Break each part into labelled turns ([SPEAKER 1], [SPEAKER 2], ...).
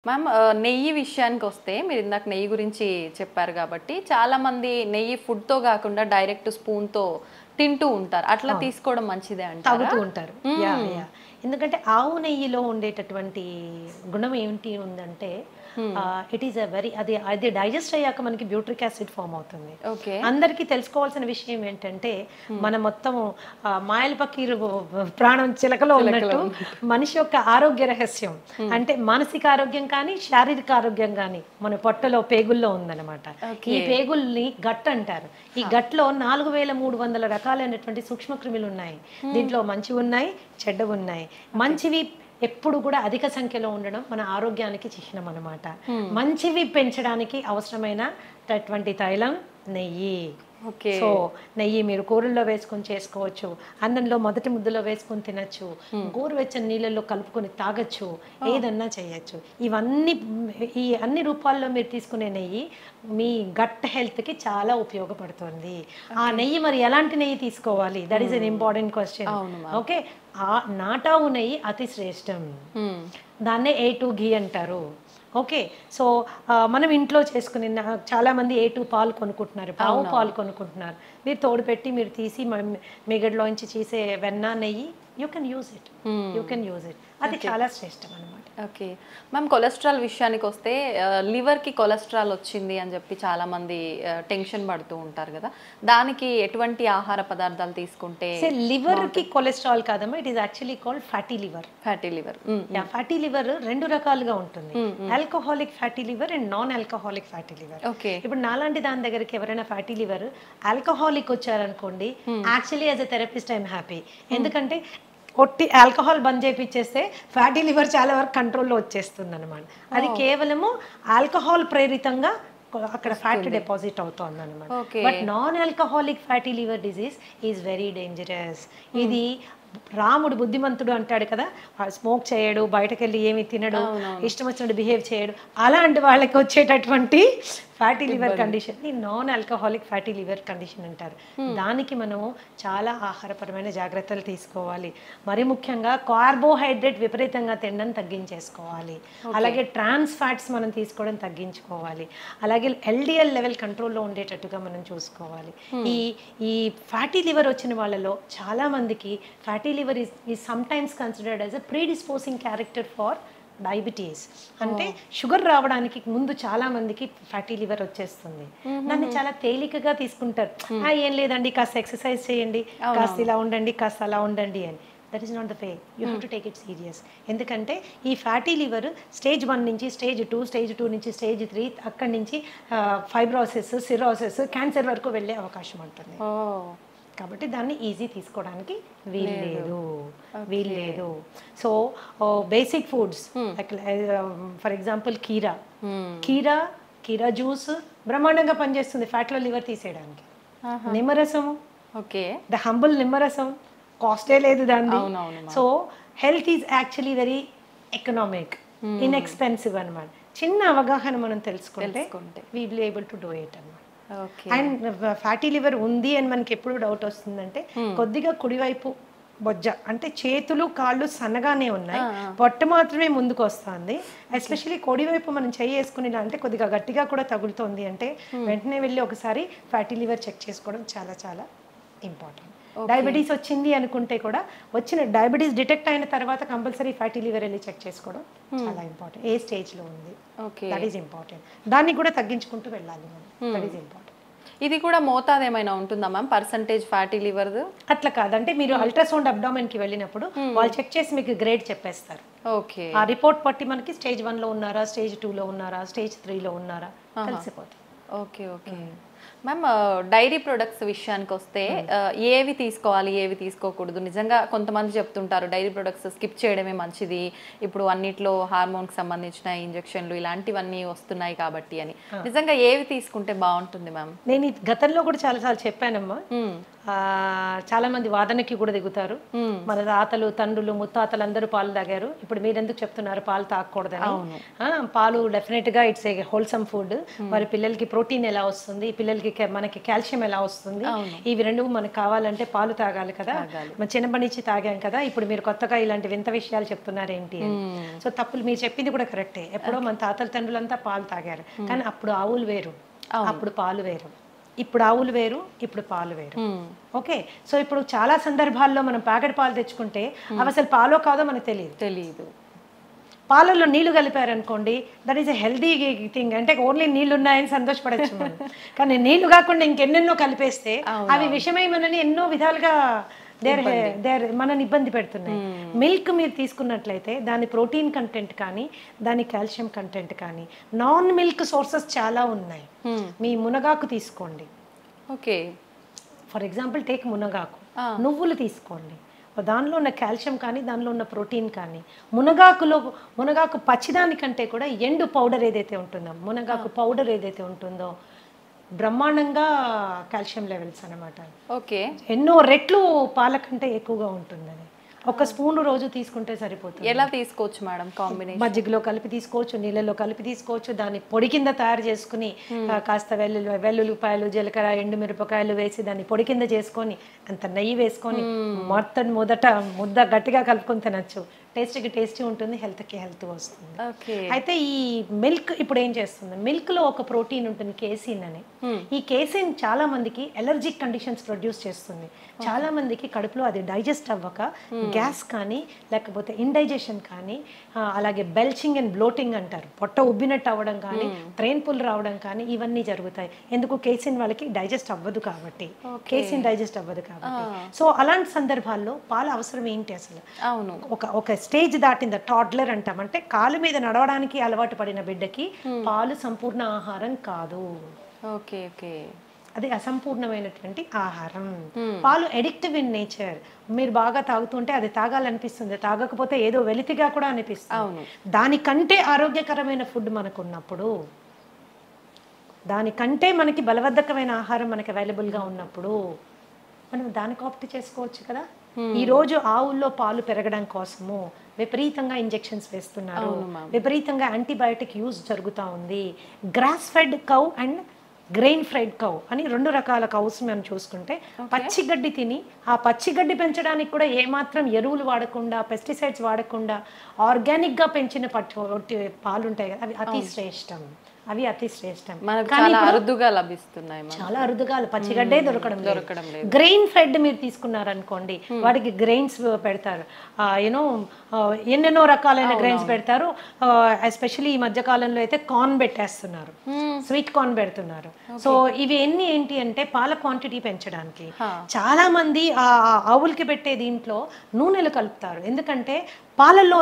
[SPEAKER 1] Ma'am నెయ్యి విషయానికొస్తే మీరు ఇందాక నెయ్యి గురించి చెప్పారు కాబట్టి చాలా మంది నెయ్యి ఫుడ్‌తో గాకుండా డైరెక్ట్ స్పూన్‌తో తింటూ ఉంటారు. అట్లా
[SPEAKER 2] అవును.
[SPEAKER 1] తీసుకోవడం మంచిదే అంటారా?
[SPEAKER 2] తాగుతూ ఉంటారు. యాహ్!
[SPEAKER 1] హ్మ్.
[SPEAKER 2] యాహ్! ఎందుకంటే ఆవు నెయ్యిలో ఉండేటటువంటి గుణం ఏంటి ఉందంటే ఇట్ ఈస్ ఎ వెరీ అది అది డైజెస్ట్ అయ్యాక మనకి బ్యూట్రిక్ యాసిడ్ ఫార్మ్ అవుతుంది.
[SPEAKER 1] ఓకే.
[SPEAKER 2] అందరికీ తెలుసుకోవాల్సిన విషయం ఏంటంటే మన మొత్తం మాయల పకీరు ప్రాణం చిలకలో ఉన్నట్టు మనిషి యొక్క ఆరోగ్య రహస్యం అంటే మానసిక ఆరోగ్యం కానీ శారీరక ఆరోగ్యం కానీ మన పొట్టలో పేగుల్లో ఉందన్నమాట.
[SPEAKER 1] ఓకే.
[SPEAKER 2] ఈ పేగుల్ని గట్ అంటారు. ఈ గట్లో 4300 రకాలైనటువంటి సూక్ష్మక్రిములు ఉన్నాయి. దీంట్లో మంచివి ఉన్నాయి, చెడ్డవి ఉన్నాయి. మంచివి ఎప్పుడు కూడా అధిక సంఖ్యలో ఉండడం మన ఆరోగ్యానికి చిహ్నం అన్నమాట. మంచివి పెంచడానికి అవసరమైనటువంటి తైలం నెయ్యి.
[SPEAKER 1] ఓకే.
[SPEAKER 2] సో నెయ్యి మీరు కూరల్లో వేసుకొని చేసుకోవచ్చు, అన్నంలో మొదటి ముద్దలో వేసుకొని తినచ్చు, గోరువెచ్చని నీళ్ళల్లో కలుపుకొని తాగొచ్చు, ఏదన్నా చేయొచ్చు. ఇవన్నీ ఈ అన్ని రూపాల్లో మీరు తీసుకునే నెయ్యి మీ గట్ హెల్త్కి చాలా ఉపయోగపడుతుంది. ఆ నెయ్యి మరి ఎలాంటి నెయ్యి తీసుకోవాలి? That is an important question. Okay, ఆ నాటావు నెయ్యి అతి శ్రేష్టం. దాన్నే A2 ఘీ అంటారు. ఓకే, సో మనం ఇంట్లో చేసుకుని చాలామంది A2 పాలు కొనుక్కుంటున్నారు, ఆవు పాలు కొనుక్కుంటున్నారు. మీరు తోడు పెట్టి మీరు తీసి మిగడ్లోంచి చేసే వెన్న నెయ్యి యూ కెన్ యూజ్ ఇట్, అది చాలా శ్రేష్టం అనమాట.
[SPEAKER 1] ఓకే మ్యామ్, కొలెస్ట్రాల్ విషయానికి వస్తే లివర్కి కొలెస్ట్రాల్ వచ్చింది అని చెప్పి చాలామంది టెన్షన్ పడుతూ ఉంటారు కదా, దానికి ఎటువంటి ఆహార పదార్థాలు తీసుకుంటే?
[SPEAKER 2] లివర్కి కొలెస్ట్రాల్ కాదమ్మా, it is actually called fatty liver. Fatty liver రెండు రకాలుగా ఉంటుంది, alcoholic fatty liver and non alcoholic fatty liver.
[SPEAKER 1] Okay.
[SPEAKER 2] ఇప్పుడు నాలాంటి దాని దగ్గరికి ఎవరైనా ఫ్యాటీ లివర్ ఆల్కహాలిక్ వచ్చారనుకోండి, actually as a therapist I'm happy. ఎందుకంటే ఒట్టి ఆల్కహాల్ బంద్ చేయించేస్తే ఫ్యాటీ లివర్ చాలా వరకు కంట్రోల్లో వచ్చేస్తుంది అనమాట. అది కేవలము ఆల్కహాల్ ప్రేరితంగా అక్కడ ఫ్యాట్ డిపాజిట్ అవుతుంది అనమాట. But non alcoholic fatty liver disease is very dangerous. ఇది రాముడు బుద్ధిమంతుడు అంటాడు కదా, స్మోక్ చేయడు, బయటకు వెళ్ళి ఏమి తినడు, ఇష్టం వచ్చినట్టు బిహేవ్ చేయడు, అలాంటి వాళ్ళకి వచ్చేటటువంటి ఫ్యాటీ లివర్ కండిషన్ ని non alcoholic fatty liver condition అంటారు. దానికి మనము చాలా ఆహారపరమైన జాగ్రత్తలు తీసుకోవాలి. మరి ముఖ్యంగా కార్బోహైడ్రేట్ విపరీతంగా తినడం తగ్గించేసుకోవాలి. అలాగే ట్రాన్స్ ఫ్యాట్స్ మనం తీసుకోవడం తగ్గించుకోవాలి. అలాగే LDL లెవెల్ కంట్రోల్లో ఉండేటట్టుగా మనం చూసుకోవాలి. ఈ ఫ్యాటీ లివర్ వచ్చిన వాళ్ళలో చాలా మందికి fatty liver is sometimes considered as a predisposing character for diabetes. అంటే షుగర్ రావడానికి ముందు చాలా మందికి ఫ్యాటీ లివర్ వచ్చేస్తుంది. దాన్ని చాలా తేలికగా తీసుకుంటారు. ఏం లేదండి, కాస్త ఎక్సర్సైజ్ చేయండి, కాస్త ఇలా ఉండండి, కాస్త అలా ఉండండి అని. That is not the way. You have to take it serious. ఎందుకంటే ఈ ఫ్యాటీ లివర్ స్టేజ్ 1 నుంచి స్టేజ్ 2, స్టేజ్ 2 నుంచి స్టేజ్ 3, అక్కడి నుంచి ఫైబ్రోసిస్, సిరోసిస్, క్యాన్సర్ వరకు వెళ్ళే అవకాశం ఉంటుంది. కాబట్టి దాన్ని ఈజీ తీసుకోవడానికి వీల్లేదు. So basic foods for example కీరా జ్యూస్ బ్రహ్మాండంగా పనిచేస్తుంది ఫ్యాట్లో లివర్ తీసేయడానికి. నిమ్మరసము, ద హంబుల్ నిమ్మరసం, కాస్టే లేదు దాన్ని. So health is actually very economic, inexpensive అనమాట. చిన్న అవగాహన మనం తెలుసుకుంటే we will able to do it అనమాట. అండ్ ఫ్యాటీ లివర్ ఉంది అని మనకి ఎప్పుడు డౌట్ వస్తుందంటే, కొద్దిగా కుడివైపు బొజ్జ అంటే చేతులు కాళ్ళు సన్నగానే ఉన్నాయి, పొట్ట మాత్రమే ముందుకు వస్తుంది. ఎస్పెషల్లీ కుడివైపు మనం చెయ్యి వేసుకుని అంటే కొద్దిగా గట్టిగా కూడా తగులుతుంది అంటే వెంటనే వెళ్ళి ఒకసారి ఫ్యాటీ లివర్ చెక్ చేసుకోవడం చాలా చాలా ఇంపార్టెంట్. డయాబెటీస్ వచ్చింది అనుకుంటే కూడా వచ్చిన డయాబెటీస్ డిటెక్ట్ అయిన తర్వాత కంపల్సరీ ఫ్యాటీ లివర్ వెళ్ళి చెక్ చేసుకోవడం చాలా ఇంపార్టెంట్. ఏ స్టేజ్లో ఉంది, దట్ ఈస్ ఇంపార్టెంట్. దాన్ని కూడా తగ్గించుకుంటూ వెళ్ళాలి మనం, దట్ ఈస్ ఇంపార్టెంట్.
[SPEAKER 1] ఇది కూడా మోతాదు ఏమైనా ఉంటుందా మ్యామ్, పర్సంటేజ్ ఫ్యాటీ లివర్?
[SPEAKER 2] అట్లా కాదంటే మీరు అల్ట్రాసౌండ్ అబ్డామెన్ కి వెళ్ళినప్పుడు వాళ్ళు చెక్ చేసి మీకు గ్రేడ్ చెప్పేస్తారు.
[SPEAKER 1] ఓకే,
[SPEAKER 2] ఆ రిపోర్ట్ బట్టి మనకి స్టేజ్ 1లో ఉన్నారా, స్టేజ్ 2లో ఉన్నారా, స్టేజ్ 3లో ఉన్నారా తెలిసిపోతుంది.
[SPEAKER 1] ఓకే మ్యామ్, డైరీ ప్రొడక్ట్స్ విషయానికి వస్తే ఏవి తీసుకోవాలి, ఏవి తీసుకోకూడదు? నిజంగా కొంతమంది చెప్తుంటారు డైరీ ప్రొడక్ట్స్ స్కిప్ చేయడమే మంచిది, ఇప్పుడు అన్నిట్లో హార్మోన్కి సంబంధించిన ఇంజెక్షన్లు ఇలాంటివన్నీ వస్తున్నాయి కాబట్టి అని. నిజంగా ఏవి తీసుకుంటే బాగుంటుంది మ్యామ్?
[SPEAKER 2] నేను గతంలో కూడా చాలాసార్లు చెప్పానమ్మా. చాలా మంది వాదనకి కూడా దిగుతారు. మన తాతలు, తండ్రులు, ముత్తాతలు అందరూ పాలు తాగారు, ఇప్పుడు మీరు ఎందుకు చెప్తున్నారు పాలు తాగకూడదని? పాలు డెఫినెట్ గా ఇట్స్ ఏ హోల్సమ్ ఫుడ్. మరి పిల్లలకి ప్రోటీన్ ఎలా వస్తుంది, పిల్లలు పిల్లలకి మనకి కాల్షియం ఎలా వస్తుంది, ఇవి రెండు మనకు కావాలంటే పాలు తాగాలి కదా, మన చిన్నప్పటి నుంచి తాగాం కదా, ఇప్పుడు మీరు కొత్తగా ఇలాంటి వింత విషయాలు చెప్తున్నారు ఏంటి అని. సో తప్పులు మీరు చెప్పింది కూడా కరెక్టే. ఎప్పుడో మన తాతల తండ్రులంతా పాలు తాగారు, కానీ అప్పుడు ఆవులు వేరు, అప్పుడు పాలు వేరు. ఇప్పుడు ఆవులు వేరు, ఇప్పుడు పాలు వేరు. ఓకే, సో ఇప్పుడు చాలా సందర్భాల్లో మనం ప్యాకెట్ పాలు తెచ్చుకుంటే అవి అసలు పాలో కాదో మనకు తెలియదు. పాలల్లో నీళ్లు కలిపారనుకోండి, that is a healthy thing. అంటే ఓన్లీ నీళ్లు ఉన్నాయని సంతోషపడచ్చు మనం, కానీ నీళ్లు కాకుండా ఇంకెన్నెన్నో కలిపేస్తే అవి విషమై మనని ఎన్నో విధాలుగా మనని ఇబ్బంది పెడుతున్నాయి. మిల్క్ మీరు తీసుకున్నట్లయితే దాని ప్రోటీన్ కంటెంట్ కానీ, దాని కాల్షియం కంటెంట్ కానీ, నాన్ మిల్క్ సోర్సెస్ చాలా ఉన్నాయి. మీ మునగాకు తీసుకోండి,
[SPEAKER 1] ఓకే,
[SPEAKER 2] ఫర్ ఎగ్జాంపుల్ టేక్ మునగాకు, నువ్వులు తీసుకోండి, దానిలో ఉన్న కాల్షియం కానీ, దానిలో ఉన్న ప్రోటీన్ కానీ, మునగాకు పచ్చిదానికంటే కూడా ఎండు పౌడర్ ఏదైతే ఉంటుందో, మునగాకు పౌడర్ ఏదైతే ఉంటుందో బ్రహ్మాండంగా కాల్షియం లెవెల్స్ అనమాట.
[SPEAKER 1] ఓకే,
[SPEAKER 2] ఎన్నో రెట్లు పాల కంటే ఎక్కువగా ఉంటుందని. ఒక స్పూన్ రోజు తీసుకుంటే సరిపోతుంది.
[SPEAKER 1] ఎలా తీసుకోవచ్చు మేడం? కాంబినేషన్
[SPEAKER 2] మజ్జిగలో కలిపి తీసుకోవచ్చు, నీళ్ళలో కలిపి తీసుకోవచ్చు, దాన్ని పొడి కింద తయారు చేసుకుని కాస్త వెల్లుల్లిపాయలు, జీలకర్ర, ఎండుమిరపకాయలు వేసి దాన్ని పొడి కింద చేసుకొని అంత నెయ్యి వేసుకొని మొదట ముద్ద గట్టిగా కలుపుకొని తినచ్చు. టేస్టీ ఉంటుంది, హెల్త్కి హెల్త్ వస్తుంది. అయితే ఈ మిల్క్ ఇప్పుడు ఏం చేస్తుంది, మిల్క్ లో ఒక ప్రోటీన్ ఉంటుంది కేసిన్ అని. ఈ కేసిన్ చాలా మందికి ఎలర్జిక్ కండిషన్స్ ప్రొడ్యూస్ చేస్తుంది. చాలా మందికి కడుపులో అది డైజెస్ట్ అవ్వక గ్యాస్ కానీ, లేకపోతే ఇండైజెషన్ కానీ, అలాగే బెల్చింగ్ అండ్ బ్లోటింగ్ అంటారు, పొట్ట ఉబ్బినట్టు అవ్వడం కానీ, ట్రైన్ పుల్ రావడం కానీ, ఇవన్నీ జరుగుతాయి. ఎందుకు? కేసిన్ వాళ్ళకి డైజెస్ట్ అవ్వదు కాబట్టి, కేసిన్ డైజెస్ట్ అవ్వదు కాబట్టి. సో అలాంటి సందర్భాల్లో పాల అవసరం ఏంటి అసలు? ఒక స్టేజ్ దాటింద టాడ్లర్ అంటాం, అంటే కాలు మీద నడవడానికి అలవాటు పడిన బిడ్డకి పాలు సంపూర్ణ ఆహారం కాదు.
[SPEAKER 1] ఓకే ఓకే,
[SPEAKER 2] అది అసంపూర్ణమైనటువంటి ఆహారం. పాలు ఎడిక్టివ్ ఇన్ నేచర్. మీరు బాగా తాగుతుంటే అది తాగాలనిపిస్తుంది, తాగకపోతే ఏదో వెలితిగా కూడా అనిపిస్తుంది. దానికంటే ఆరోగ్యకరమైన ఫుడ్ మనకు ఉన్నప్పుడు, దానికంటే మనకి బలవర్ధకమైన ఆహారం మనకి అవైలబుల్గా ఉన్నప్పుడు మనం దానికి ఆప్ట్ చేసుకోవచ్చు కదా. ఈ రోజు ఆవుల్లో పాలు పెరగడం కోసము విపరీతంగా ఇంజెక్షన్స్ వేస్తున్నారు, విపరీతంగా యాంటీబయాటిక్ యూజ్ జరుగుతూ ఉంది. Grass fed cow and grain fried cow అని రెండు రకాల కౌస్ మనం చూసుకుంటే, పచ్చిగడ్డి తిని ఆ పచ్చిగడ్డి పెంచడానికి కూడా ఏమాత్రం ఎరువులు వాడకుండా, పెస్టిసైడ్స్ వాడకుండా ఆర్గానిక్గా పెంచిన పాలు ఉంటాయి కదా, అవి అతి శ్రేష్టం.
[SPEAKER 1] చాలా అరుదుగా లభిస్తున్నాయి,
[SPEAKER 2] చాలా అరుదుగా, పచ్చిగడ్డే దొరకడం లేదు. గ్రెయిన్ ఫెడ్ మీరు తీసుకున్నారనుకోండి, వాటికి గ్రెయిన్స్ పెడతారు, యూనో ఎన్నెన్నో రకాలైన గ్రెయిన్స్ పెడతారు. ఎస్పెషల్లీ ఈ మధ్య కాలంలో అయితే కార్న్ పెట్టేస్తున్నారు, స్వీట్ కార్న్ పెడుతున్నారు. సో ఇవి ఏంటి అంటే పాల క్వాంటిటీ పెంచడానికి. చాలా మంది ఆ ఆవులకి పెట్టే దీంట్లో నూనెలు కలుపుతారు, ఎందుకంటే పాలల్లో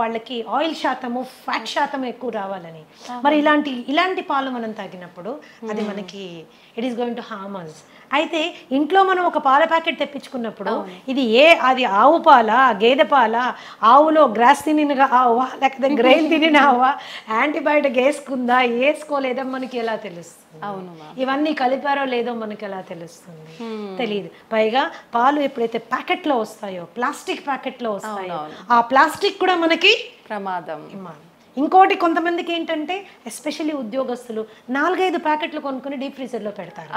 [SPEAKER 2] వాళ్ళకి ఆయిల్ శాతము, ఫ్యాట్ శాతం ఎక్కువ రావాలని. మరి ఇలాంటి పాలు మనం తాగినప్పుడు అది మనకి it is going to harm us. అయితే ఇంట్లో మనం ఒక పాల ప్యాకెట్ తెప్పించుకున్నప్పుడు అది ఆవు పాల, గేదె పాల, ఆవులో గ్రాస్ తినిన ఆవా లేకపోతే గ్రెయిన్ తినిన ఆవా, యాంటీబయాటిక్ వేసుకుందా వేసుకోలేదా మనకి ఎలా తెలుస్తుంది? ఇవన్నీ కలిపారో లేదో మనకి ఎలా తెలుస్తుంది? తెలియదు. పైగా పాలు ఎప్పుడైతే ప్యాకెట్లో వస్తాయో, ప్లాస్టిక్ ప్యాకెట్లో వస్తాయో, ఆ ప్లాస్టిక్ కూడా మనకి ప్రమాదం. ఇంకోటి, కొంతమందికి ఏంటంటే ఎస్పెషల్లీ ఉద్యోగస్తులు 4-5 ప్యాకెట్లు కొనుక్కుని డీప్ ఫ్రీజర్ లో పెడతారు,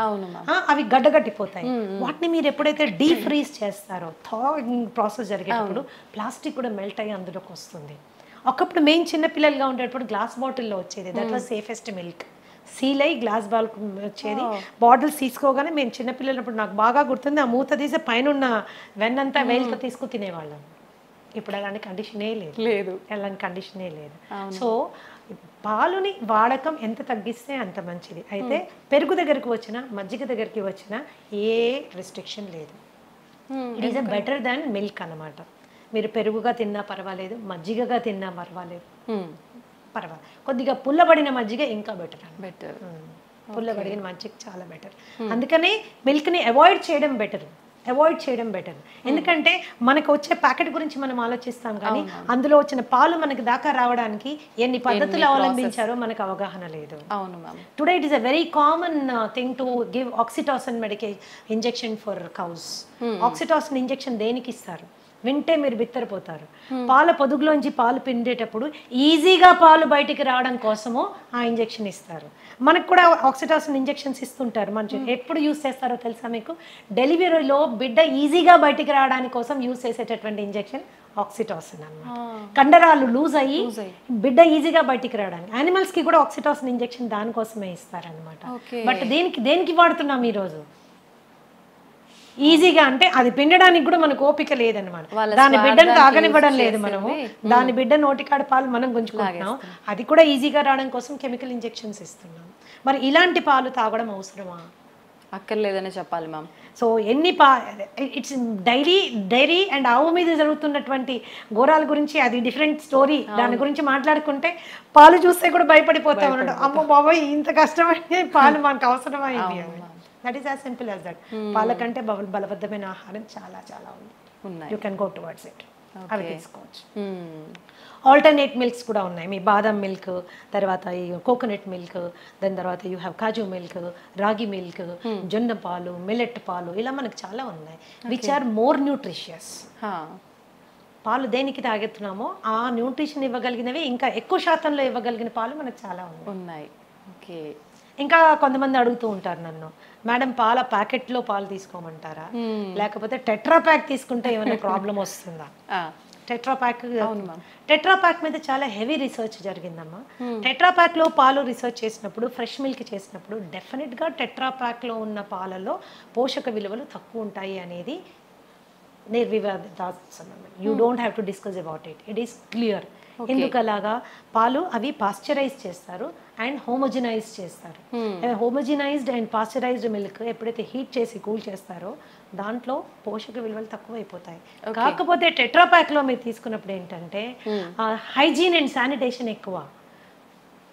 [SPEAKER 2] అవి గడ్డగట్టిపోతాయి. వాటిని మీరు ఎప్పుడైతే డీప్ ఫ్రీజ్ చేస్తారో, థాయింగ్ ప్రాసెస్ జరిగేటప్పుడు ప్లాస్టిక్ కూడా మెల్ట్ అయ్యి అందులోకి వస్తుంది. ఒకప్పుడు మేము చిన్నపిల్లలుగా ఉండేటప్పుడు గ్లాస్ బాటిల్లో వచ్చేది, that was safest milk. Seal అయ్యి గ్లాస్ బాల్ వచ్చేది. బాటిల్స్ తీసుకోగానే మేము చిన్నపిల్లలప్పుడు నాకు బాగా గుర్తుంది, ఆ మూత తీసే పైన ఉన్న వెన్నంతా వేలుతో తీసుకు తినేవాళ్ళం. ఇప్పుడు అలాంటి కండిషనే లేదు, అలాంటి కండిషనే లేదు. సో పాలుని వాడకం ఎంత తగ్గిస్తే అంత మంచిది. అయితే పెరుగు దగ్గరికి వచ్చినా, మజ్జిగ దగ్గరికి వచ్చినా ఏ రెస్ట్రిక్షన్ లేదు. It is better than milk అన్నమాట. మీరు పెరుగుగా తిన్నా పర్వాలేదు, మజ్జిగగా తిన్నా పర్వాలేదు, కొద్దిగా పుల్లబడిన మజ్జిగ ఇంకా బెటర్. పుల్లబడిన మజ్జిగ చాలా బెటర్. అందుకని మిల్క్ని అవాయిడ్ చేయడం బెటర్. ఎందుకంటే మనకు వచ్చే ప్యాకెట్ గురించి మనం ఆలోచిస్తాం, కానీ అందులో వచ్చిన పాలు మనకి దాకా రావడానికి ఎన్ని పద్ధతులు అవలంబించారో మనకు అవగాహన లేదు. Today it is a very common thing to give oxytocin injection for cows. Oxytocin injection దేనికి ఇస్తారు? వింటే మీరు బిత్తరపోతారు. పాల పొదుగులోంచి పాలు పిండేటప్పుడు ఈజీగా పాలు బయటికి రావడం కోసము ఆ ఇంజెక్షన్ ఇస్తారు. మనకు కూడా ఆక్సిటాసిన్ ఇంజెక్షన్స్ ఇస్తుంటారు. మన ఎప్పుడు యూస్ చేస్తారో తెలుసా మీకు? డెలివరీలో బిడ్డ ఈజీగా బయటికి రావడానికి కోసం యూస్ చేసేటటువంటి ఇంజెక్షన్ ఆక్సిటాసిన్ అన్నమాట. కండరాలు లూజ్ అయ్యి బిడ్డ ఈజీగా బయటికి రావడానికి. యానిమల్స్ కి కూడా ఆక్సిటాసిన్ ఇంజెక్షన్ దానికోసమే ఇస్తారనమాట. బట్ దేనికి వాడుతున్నాం ఈరోజు? ఈజీగా అంటే అది పిండడానికి కూడా మనకు ఓపిక లేదనమాట. దాని బిడ్డను తాగనివ్వడం లేదు మనము. దాని బిడ్డ నోటికాడ పాలు మనం గుంజుకుంటున్నాం. అది కూడా ఈజీగా రావడం కోసం కెమికల్ ఇంజెక్షన్స్ ఇస్తున్నాం. మరి ఇలాంటి పాలు తాగడం అవసరమా?
[SPEAKER 1] అక్కర్లేదనే చెప్పాలి మ్యామ్.
[SPEAKER 2] సో ఎన్ని ఇట్స్ డైరీ అండ్ ఆవు మీద జరుగుతున్నటువంటి ఘోరాల గురించి అది డిఫరెంట్ స్టోరీ. దాని గురించి మాట్లాడుకుంటే పాలు చూస్తే కూడా భయపడిపోతాం అన్నట్టు. అమ్మో బాబాయ్ ఇంత కష్టమైంది, పాలు మనకు అవసరమైంది అని. That is as simple as that. పాల కంటే బలబద్ధమైన ఆహారం చాలా చాలా ఉంది. You can go towards it. అవి తీసుకోవచ్చు. ఆల్టర్నేట్ మిల్క్స్ కూడా ఉన్నాయి. మీ బాదం మిల్క్, తర్వాత ఈ కోకోనట్ మిల్క్, దాని తర్వాత you have kaju milk, ragi milk, జొన్న పాలు, మిల్లెట్ పాలు, ఇలా మనకు చాలా ఉన్నాయి. Which are more nutritious. పాలు దేనికి తాగెత్తున్నామో ఆ న్యూట్రిషన్ ఇవ్వగలిగినవి, ఇంకా ఎక్కువ శాతంలో ఇవ్వగలిగిన పాలు మనకు చాలా ఉన్నాయి. ఓకే. ఇంకా కొంతమంది అడుగుతూ ఉంటారు నన్ను, మేడం పాల ప్యాకెట్లో పాలు తీసుకోమంటారా, లేకపోతే టెట్రా ప్యాక్ తీసుకుంటే ఏమైనా ప్రాబ్లం వస్తుందా? టెట్రా ప్యాక్ మీద చాలా హెవీ రీసెర్చ్ జరిగిందమ్మా. టెట్రా ప్యాక్ లో పాలు రీసెర్చ్ చేసినప్పుడు, ఫ్రెష్ మిల్క్ చేసినప్పుడు డెఫినెట్ గా టెట్రా ప్యాక్ లో ఉన్న పాలలో పోషక విలువలు తక్కువ ఉంటాయి అనేది నిర్వివాదాస్పదం. You don't have to discuss about it. It is clear. ఎందుకు అలాగా? పాలు అవి పాస్చరైజ్ చేస్తారు అండ్ హోమోజినైజ్ చేస్తారు. హోమోజినైజ్డ్ అండ్ పాస్చరైజ్డ్ మిల్క్ ఎప్పుడైతే హీట్ చేసి కూల్ చేస్తారో దాంట్లో పోషక విలువలు తక్కువ అయిపోతాయి. కాకపోతే టెట్రా ప్యాక్ లో మీరు తీసుకున్నప్పుడు ఏంటంటే హైజీన్ అండ్ శానిటేషన్ ఎక్కువ,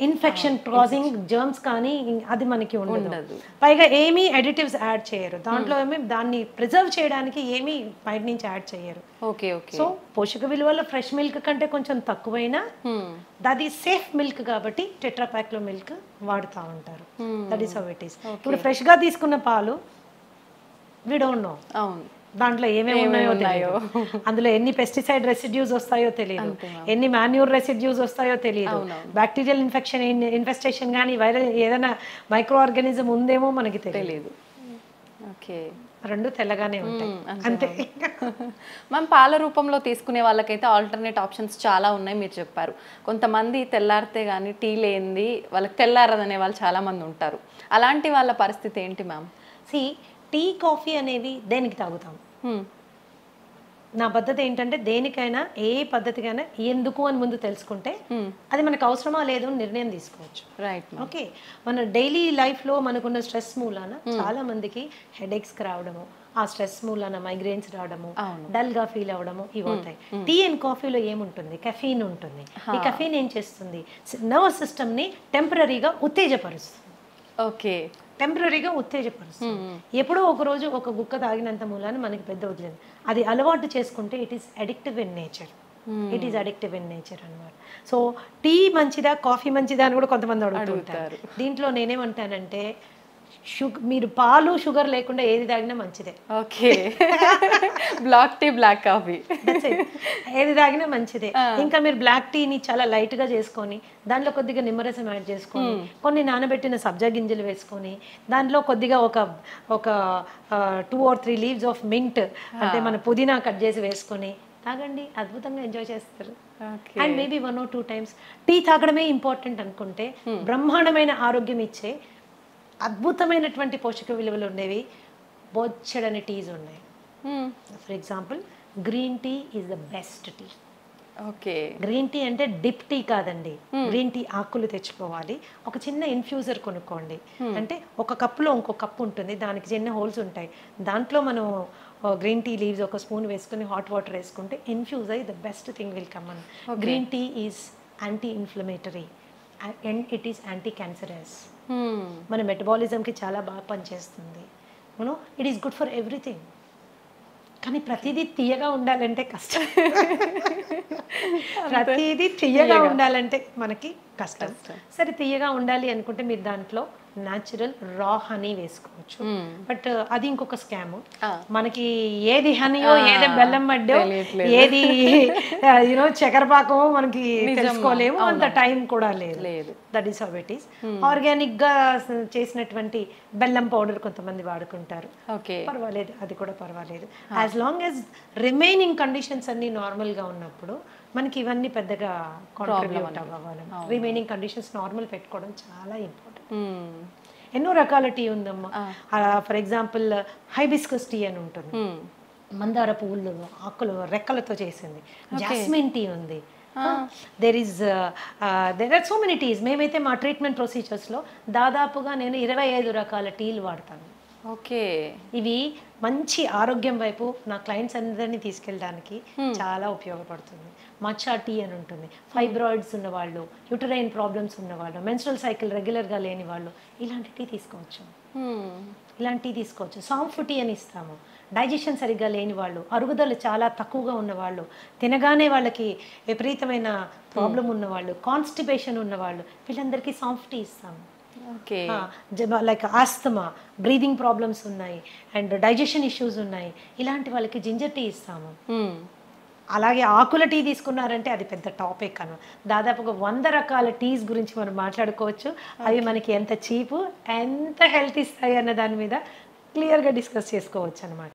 [SPEAKER 2] ఇన్ఫెక్షన్ కాజింగ్ జర్మ్స్ కానీ అది మనకి ఉండదు. పైగా ఏమీ అడిటివ్స్ యాడ్ చేయరు దాంట్లో. ఏమి దాన్ని ప్రిజర్వ్ చేయడానికి ఏమీ బయట నుంచి యాడ్ చేయరు. సో పోషక విలువలు ఫ్రెష్ మిల్క్ కంటే కొంచెం తక్కువైనా అది సేఫ్ మిల్క్ కాబట్టి టెట్రా ప్యాక్ లో మిల్క్ వాడుతూ ఉంటారు. That is how it is. ఇప్పుడు ఫ్రెష్ గా తీసుకున్న పాలు వి డోంట్ నో దాంట్లో ఏమేమి ఉన్నాయో తెలియదు, అందులో ఎన్ని పెస్టిసైడ్ రెసిడ్యూస్ వస్తాయో తెలియదు, ఎన్ని మాన్యూర్ రెసిడ్యూస్ వస్తాయో తెలియదు, బ్యాక్టీరియల్ ఇన్ఫెస్టేషన్ కానీ వైరల్ ఏదైనా మైక్రో ఆర్గానిజం ఉందేమో మనకి తెలియదు. ఓకే, రెండు తెల్లగానే ఉంటాయి అంతే.
[SPEAKER 1] మనం పాల రూపంలో తీసుకునే వాళ్ళకైతే ఆల్టర్నేట్ ఆప్షన్స్ చాలా ఉన్నాయి మీరు చెప్పారు. కొంతమంది తెల్లారితే కానీ టీ లేనిది వాళ్ళకి తెల్లారదనే వాళ్ళు చాలా మంది ఉంటారు. అలాంటి వాళ్ళ పరిస్థితి ఏంటి మ్యామ్?
[SPEAKER 2] టీ కాఫీ అనేవి దేనికి తాగుతాం? నా పద్ధతి ఏంటంటే దేనికైనా ఏ పద్ధతికైనా ఎందుకు అని ముందు తెలుసుకుంటే అది మనకు అవసరమా లేదు అని నిర్ణయం తీసుకోవచ్చు.
[SPEAKER 1] రైట్.
[SPEAKER 2] ఓకే, మన డైలీ లైఫ్లో మనకున్న స్ట్రెస్ మూలాన చాలా మందికి హెడేక్స్ రావడము, ఆ స్ట్రెస్ మూలాన మైగ్రేన్స్ రావడము, డల్ గా ఫీల్ అవడము ఇవి అవుతాయి. టీ అండ్ కాఫీలో ఏముంటుంది? కెఫీన్ ఉంటుంది. ఈ కెఫీన్ ఏం చేస్తుంది? నర్వస్ సిస్టమ్ ని టెంపరీగా ఉత్తేజపరుస్తుంది.
[SPEAKER 1] ఓకే,
[SPEAKER 2] టెంపరీగా ఉత్తేజపరుస్తుంది. ఎప్పుడో ఒక రోజు ఒక గుక్క తాగినంత మూలాన మనకి పెద్ద వదిలేదు. అది అలవాటు చేసుకుంటే it is addictive in nature. It is addictive in nature అన్నమాట. సో టీ మంచిదా కాఫీ మంచిదా అని కూడా కొంతమంది అడుగుతుంటారు. దీంట్లో నేనేమంటానంటే మీరు పాలు షుగర్ లేకుండా ఏది తాగినా మంచిదే.
[SPEAKER 1] Okay, black tea black coffee
[SPEAKER 2] ఏది తాగినా మంచిదే. ఇంకా మీరు బ్లాక్ టీని చాలా లైట్ గా చేసుకొని దాంట్లో కొద్దిగా నిమ్మరసం యాడ్ చేసుకొని కొన్ని నానబెట్టిన సబ్జా గింజలు వేసుకొని దాంట్లో కొద్దిగా ఒక 2 or 3 leaves ఆఫ్ మింట్ అంటే మన పుదీనా కట్ చేసి వేసుకొని తాగండి, అద్భుతంగా ఎంజాయ్ చేస్తారు. And maybe 1 or 2 times tea తాగడమే ఇంపార్టెంట్ అనుకుంటే బ్రహ్మాండమైన ఆరోగ్యం ఇచ్చే అద్భుతమైనటువంటి పోషక విలువలు ఉండేవి బొచ్చడని టీస్ ఉన్నాయి. For example green tea is the best tea.
[SPEAKER 1] Okay,
[SPEAKER 2] green tea అంటే డిప్ టీ కాదండి. గ్రీన్ టీ ఆకులు తెచ్చుకోవాలి, ఒక చిన్న ఇన్ఫ్యూజర్ కొనుక్కోండి. అంటే ఒక కప్పులో ఇంకో కప్పు ఉంటుంది, దానికి చిన్న హోల్స్ ఉంటాయి. దాంట్లో మనం గ్రీన్ టీ లీవ్స్ ఒక స్పూన్ వేసుకుని హాట్ వాటర్ వేసుకుంటే ఇన్ఫ్యూజ్ అయ్యి the best thing will come on. Green tea is anti inflammatory and it is anti cancerous. మన మెటబాలిజంకి చాలా బాగా పనిచేస్తుంది. You know it is good for everything. కానీ ప్రతిదీ తీయగా ఉండాలంటే కష్టం. ప్రతిదీ తీయగా ఉండాలంటే మనకి కష్టం. సరే తీయగా ఉండాలి అనుకుంటే మీరు దాంట్లో న్యాచురల్ రా హనీ వేసుకోవచ్చు. బట్ అది ఇంకొక స్కామ్. మనకి ఏది హనీయో ఏది బెల్లం మడ్డో ఏది చక్కెరపాకమో మనకి తెలుసుకోలేము, అంత టైం కూడా లేదు. That is how it is. Organic గా చేసినటువంటి బెల్లం పౌడర్ కొంతమంది వాడుకుంటారు, పర్వాలేదు, అది కూడా పర్వాలేదు. As long as remaining conditions అన్ని నార్మల్ గా ఉన్నప్పుడు మనకి ఇవన్నీ పెద్దగా కాంట్రిబ్యూట్ అవ్వాలి. రిమైనింగ్ కండిషన్స్ నార్మల్ పెట్టుకోవడం చాలా ఇంపార్టెంట్. ఎన్నో రకాల టీ ఉందమ్మా. ఫర్ ఎగ్జాంపుల్ హైబిస్కస్ టీ అని ఉంటుంది, మందార పువ్వులు ఆకులు రెక్కలతో చేసింది. జాస్మిన్ టీ ఉంది. There are so many teas. మేమైతే మా ట్రీట్మెంట్ ప్రొసీజర్స్లో దాదాపుగా నేను 25 రకాల టీలు వాడతాను. ఇవి మంచి ఆరోగ్యం వైపు నా క్లయింట్స్ అందరినీ తీసుకెళ్ళడానికి చాలా ఉపయోగపడుతుంది. మచ్చా టీ అని ఉంటుంది. ఫైబ్రాయిడ్స్ ఉన్నవాళ్ళు, యూటరైన్ ప్రాబ్లమ్స్ ఉన్నవాళ్ళు, మెన్స్ట్రల్ సైకిల్ రెగ్యులర్గా లేని వాళ్ళు ఇలాంటి టీ తీసుకోవచ్చు. సాంఫ్ టీ అని ఇస్తాము. డైజెషన్ సరిగ్గా లేని వాళ్ళు, అరుగుదల చాలా తక్కువగా ఉన్నవాళ్ళు, తినగానే వాళ్ళకి విపరీతమైన ప్రాబ్లం ఉన్నవాళ్ళు, కాన్స్టిపేషన్ ఉన్నవాళ్ళు, వీళ్ళందరికీ సాంఫ్ టీ ఇస్తాము. లైక్ ఆస్తమా, బ్రీదింగ్ ప్రాబ్లమ్స్ ఉన్నాయి అండ్ డైజెషన్ ఇష్యూస్ ఉన్నాయి, ఇలాంటి వాళ్ళకి జింజర్ టీ ఇస్తాము. అలాగే ఆకుల టీ తీసుకున్నారంటే అది పెద్ద టాపిక్ అన్న. దాదాపుగా 100 రకాల టీస్ గురించి మనం మాట్లాడుకోవచ్చు. అవి మనకి ఎంత చీపు, ఎంత హెల్త్ ఇస్తాయి అన్న దాని మీద క్లియర్గా డిస్కస్ చేసుకోవచ్చు అనమాట.